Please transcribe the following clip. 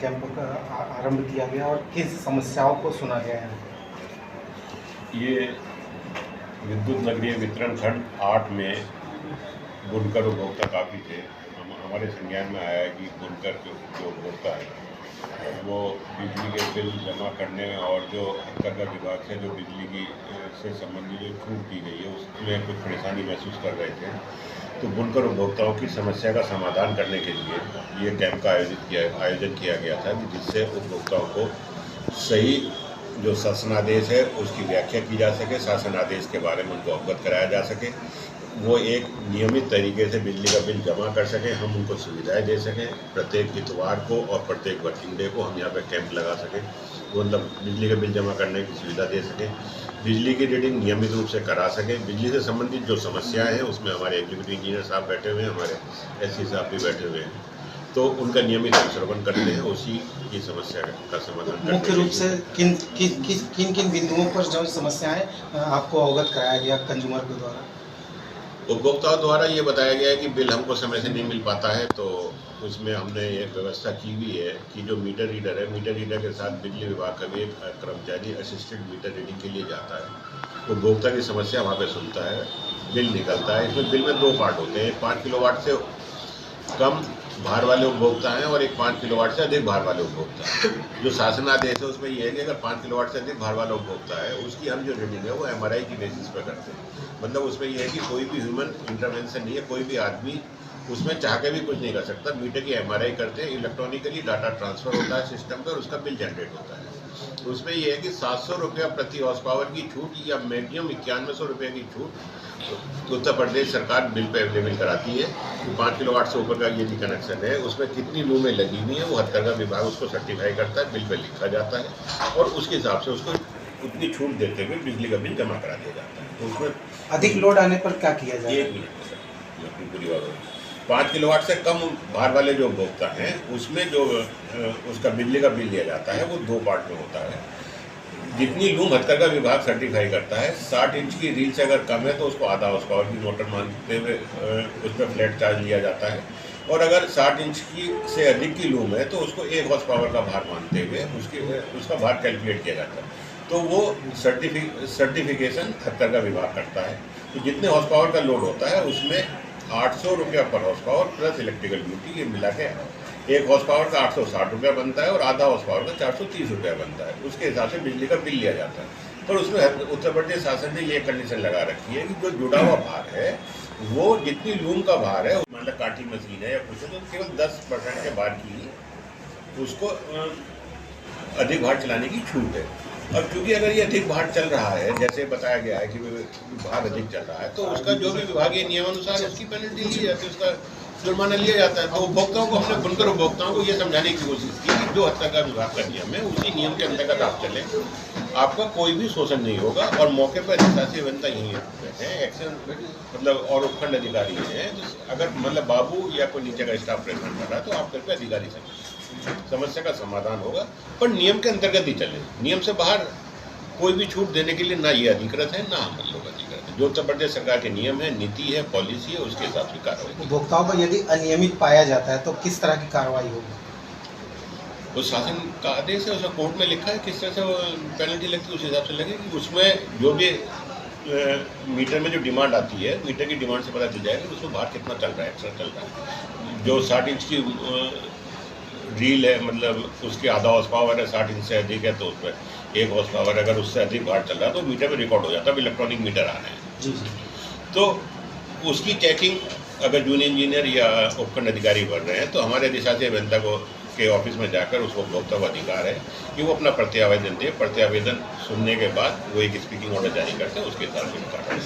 Camp का आरंभ किया गया और किस समस्याओं को सुना गया है? ये विद्युत नगरीय वितरण खंड 8 में बुनकर उपभोक्ता काफ़ी थे। हमारे संज्ञान में आया है कि बुनकर जो उपभोक्ता है वो बिजली के बिल जमा करने और जो हथकरघा विभाग से जो बिजली की से संबंधित जो छूट दी गई है उसमें कुछ परेशानी महसूस कर रहे थे। तो बुनकर उपभोक्ताओं की समस्या का समाधान करने के लिए ये कैंप का आयोजन किया गया था कि जिससे उपभोक्ताओं को सही जो शासनादेश है उसकी व्याख्या की जा सके, शासनादेश के बारे में उनको अवगत कराया जा सके, वो एक नियमित तरीके से बिजली का बिल जमा कर सकें, हम उनको सुविधाएं दे सकें। प्रत्येक इतवार को और प्रत्येक वर्किंग डे को हम यहाँ पे कैंप लगा सकें, मतलब बिजली का बिल जमा करने की सुविधा दे सकें, बिजली की रीडिंग नियमित रूप से करा सकें। बिजली से संबंधित जो समस्याएं हैं उसमें हमारे एग्जीक्यूटिव इंजीनियर साहब बैठे हुए हैं, हमारे एससी साहब भी बैठे हुए हैं, तो उनका नियमित अनुश्रवण करते हैं, उसी की समस्या का समाधान करते हैं। मुख्य रूप से किन किन बिंदुओं पर जो समस्याएं आपको अवगत कराया गया कंज्यूमर के द्वारा? उपभोक्ताओं द्वारा ये बताया गया है कि बिल हमको समय से नहीं मिल पाता है, तो उसमें हमने एक व्यवस्था की हुई है कि जो मीटर रीडर है, मीटर रीडर के साथ बिजली विभाग का भी एक कर्मचारी असिस्टेंट मीटर रीडिंग के लिए जाता है। उपभोक्ता की समस्या वहाँ पे सुनता है, बिल निकलता है। इसमें बिल में 2 पार्ट होते हैं, 5 किलोवाट से कम भार वाले उपभोक्ता हैं और एक 5 किलोवाट से अधिक भार वाले उपभोक्ता हैं। जो शासनादेश है उसमें यह है कि अगर 5 किलोवाट से अधिक भार वाला उपभोक्ता है उसकी हम जो रीडिंग है वो MRI की बेसिस पर करते हैं। मतलब उसमें यह है कि कोई भी ह्यूमन इंटरवेंशन नहीं है, कोई भी आदमी उसमें चाह के भी कुछ नहीं कर सकता। मीटर की MRI करते हैं, इलेक्ट्रॉनिकली डाटा ट्रांसफर होता है सिस्टम पर, उसका बिल जनरेट होता है। उसमें यह है कि 700 रुपया प्रति हॉर्स पावर की छूट या मैक्सिमम 9100 रुपये की छूट उत्तर प्रदेश सरकार बिल पे अवेलेबल कराती है। 5 किलोवाट से ऊपर का ये भी कनेक्शन है, उसमें कितनी लूमें लगी हुई है वो हथकरघा विभाग उसको सर्टिफाई करता है, बिल पे लिखा जाता है और उसके हिसाब से उसको उतनी छूट देते हुए बिजली का बिल जमा करा दिया जाता है। तो उसमें अधिक लोड आने पर क्या किया जाए? 1 मिनट सर, अपनी पूरी बात होगी। 5 किलोवाट से कम भार वाले जो उपभोक्ता हैं उसमें जो उसका बिजली का बिल लिया जाता है वो 2 पार्ट में होता है। जितनी लूम हथकरघा विभाग सर्टिफाई करता है, 60 इंच की रील से अगर कम है तो उसको आधा हॉर्स पावर की मोटर मानते हुए उस पर फ्लैट चार्ज लिया जाता है, और अगर 60 इंच की से अधिक की लूम है तो उसको 1 हॉर्स पावर का भार मानते हुए उसका भार कैलकुलेट किया जाता है। तो वो सर्टिफिकेशन हथकरघा विभाग करता है। तो जितने हॉर्स पावर का लोड होता है उसमें 800 रुपया पर horse power plus electrical duty ये मिला के 1 हॉर्स पावर का 860 रुपया बनता है और आधा हॉर्स पावर का 430 रुपया बनता है। उसके हिसाब से बिजली का बिल लिया जाता है। पर उसमें उत्तर प्रदेश शासन ने ये कंडीशन लगा रखी है कि जो जुड़ा हुआ भार है वो जितनी लूम का भार है, मतलब काटी मशीन है या कुछ है, तो केवल 10% के भार की उसको अधिक भार चलाने की छूट है। और क्योंकि अगर ये अधिक भार चल रहा है, जैसे बताया गया है कि भार अधिक चल रहा है, तो उसका जो भी विभागीय नियमानुसार उसकी पेनल्टी ली जाती है, उसका जुर्माना लिया जाता है। तो उपभोक्ताओं को हमने बुनकर उपभोक्ताओं को ये समझाने की कोशिश की कि जो हथकरघा विभाग का नियम है उसी नियम के अंतर्गत आप चलें, आपका कोई भी शोषण नहीं होगा। और मौके पर अधिशासी अभियंता यही है, एक्शन मतलब और उपखंड अधिकारी हैं, अगर मतलब बाबू या कोई नीचे का स्टाफ प्रेजेंट कर रहा है तो आप कृपया अधिकारी से समस्या का समाधान होगा, पर नियम के अंतर्गत ही चले। नियम से बाहर कोई भी छूट देने के लिए ना ये अधिकृत है ना हम लोग अधिकृत है। जो उत्तर प्रदेश सरकार के नियम है, नीति है, पॉलिसी है, उसके हिसाब से कार्रवाई। उपभोक्ताओं पर यदि अनियमित पाया जाता है तो किस तरह की कार्रवाई होगी? उस शासन का आदेश है, उसका कोर्ट में लिखा है किस तरह से पेनल्टी लगती है, उस हिसाब से लगेगी। उसमें जो भी मीटर में जो डिमांड आती है, मीटर की डिमांड से पता चल जाएगा कि उसमें भार कितना चल रहा है, एक्स्ट्रा चल रहा है। जो 60 इंच की रील है, मतलब उसकी आधा हॉर्स पावर है, 60 इंच से अधिक है तो उस पर 1 हॉर्स पावर, अगर उससे अधिक भार चल रहा है तो मीटर में रिकॉर्ड हो जाता है। अब इलेक्ट्रॉनिक मीटर आ रहे हैं जी। तो उसकी चेकिंग अगर जूनियर इंजीनियर या उपखंड अधिकारी कर रहे हैं तो हमारे अधिशासी अभियंता को के ऑफिस में जाकर उसको उपभोक्ता को अधिकार है कि वो अपना प्रत्यावेदन दे। प्रत्यावेदन सुनने के बाद वो एक स्पीकिंग ऑर्डर जारी करते हैं, उसके हिसाब से कार्रवाई।